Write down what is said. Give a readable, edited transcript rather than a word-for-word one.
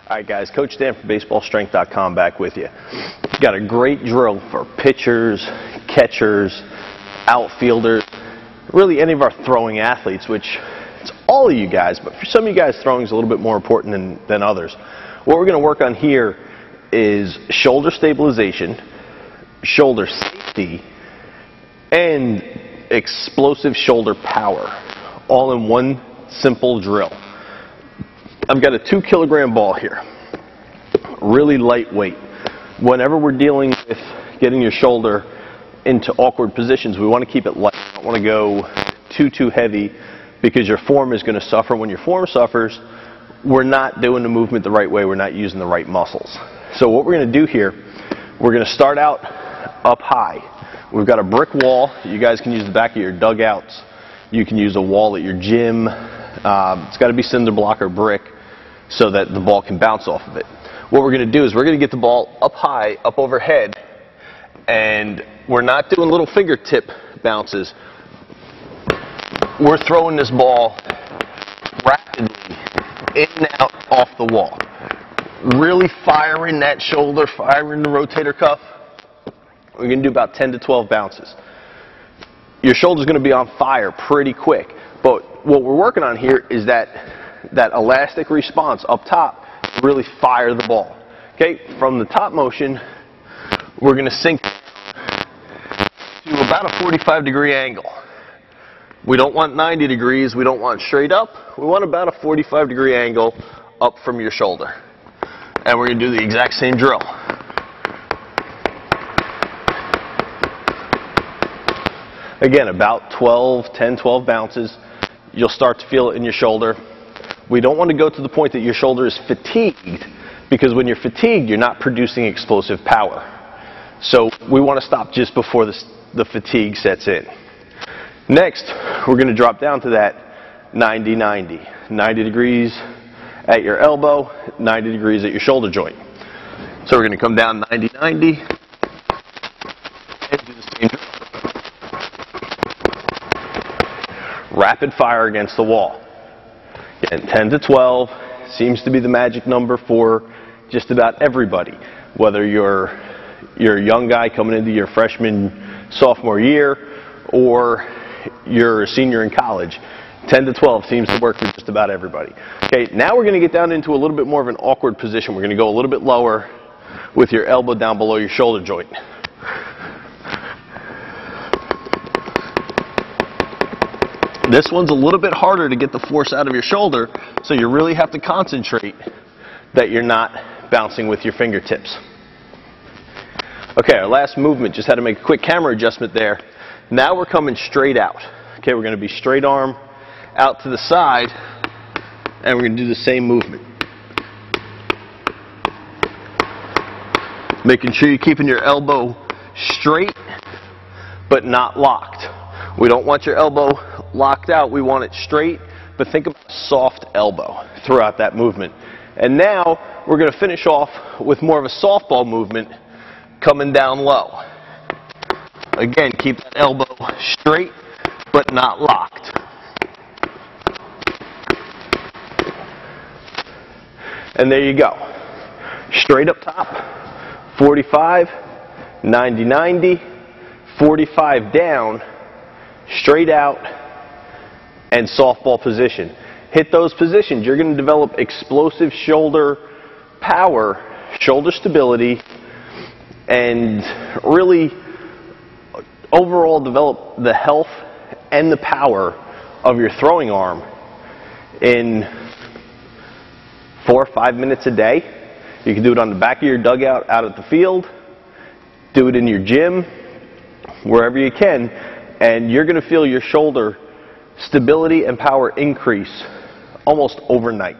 Alright guys, Coach Dan from BaseballStrength.com back with you. Got a great drill for pitchers, catchers, outfielders, really any of our throwing athletes, which it's all of you guys, but for some of you guys throwing is a little bit more important than others. What we're going to work on here is shoulder stabilization, shoulder safety, and explosive shoulder power, all in one simple drill. I've got a 2-kilogram ball here, really lightweight. Whenever we're dealing with getting your shoulder into awkward positions, we want to keep it light. We don't want to go too heavy because your form is going to suffer. When your form suffers, we're not doing the movement the right way. We're not using the right muscles. So what we're going to do here, we're going to start out up high. We've got a brick wall. You guys can use the back of your dugouts. You can use a wall at your gym. It's got to be cinder block or brick so that the ball can bounce off of it. What we're going to do is we're going to get the ball up high, up overhead, and we're not doing little fingertip bounces. We're throwing this ball rapidly in and out off the wall. Really firing that shoulder, firing the rotator cuff. We're going to do about 10 to 12 bounces. Your shoulder's going to be on fire pretty quick, but what we're working on here is that elastic response up top to really fire the ball. Okay, from the top motion, we're going to sink to about a 45-degree angle. We don't want 90 degrees, we don't want straight up, we want about a 45-degree angle up from your shoulder. And we're going to do the exact same drill. Again, about 10, 12 bounces. You'll start to feel it in your shoulder. We don't want to go to the point that your shoulder is fatigued, because when you're fatigued, you're not producing explosive power. So we want to stop just before the fatigue sets in. Next, we're going to drop down to that 90-90. 90 degrees at your elbow, 90 degrees at your shoulder joint. So we're going to come down 90-90 and do the same drill. Rapid fire against the wall. Again, 10 to 12 seems to be the magic number for just about everybody. Whether you're a young guy coming into your freshman, sophomore year, or you're a senior in college, 10 to 12 seems to work for just about everybody. Okay, now we're going to get down into a little bit more of an awkward position. We're going to go a little bit lower with your elbow down below your shoulder joint. This one's a little bit harder to get the force out of your shoulder, so you really have to concentrate that you're not bouncing with your fingertips. Okay, our last movement, just had to make a quick camera adjustment there. Now we're coming straight out. Okay, we're going to be straight arm out to the side, and we're going to do the same movement. Making sure you're keeping your elbow straight, but not locked. We don't want your elbow locked out, we want it straight, but think about a soft elbow throughout that movement. And now we're going to finish off with more of a softball movement coming down low. Again, keep that elbow straight but not locked. And there you go. Straight up top, 45, 90-90, 45 down, straight out, and softball position. Hit those positions. You're going to develop explosive shoulder power, shoulder stability, and really overall develop the health and the power of your throwing arm in 4 or 5 minutes a day. You can do it on the back of your dugout out at the field, do it in your gym, wherever you can, and you're going to feel your shoulder stability and power increase almost overnight.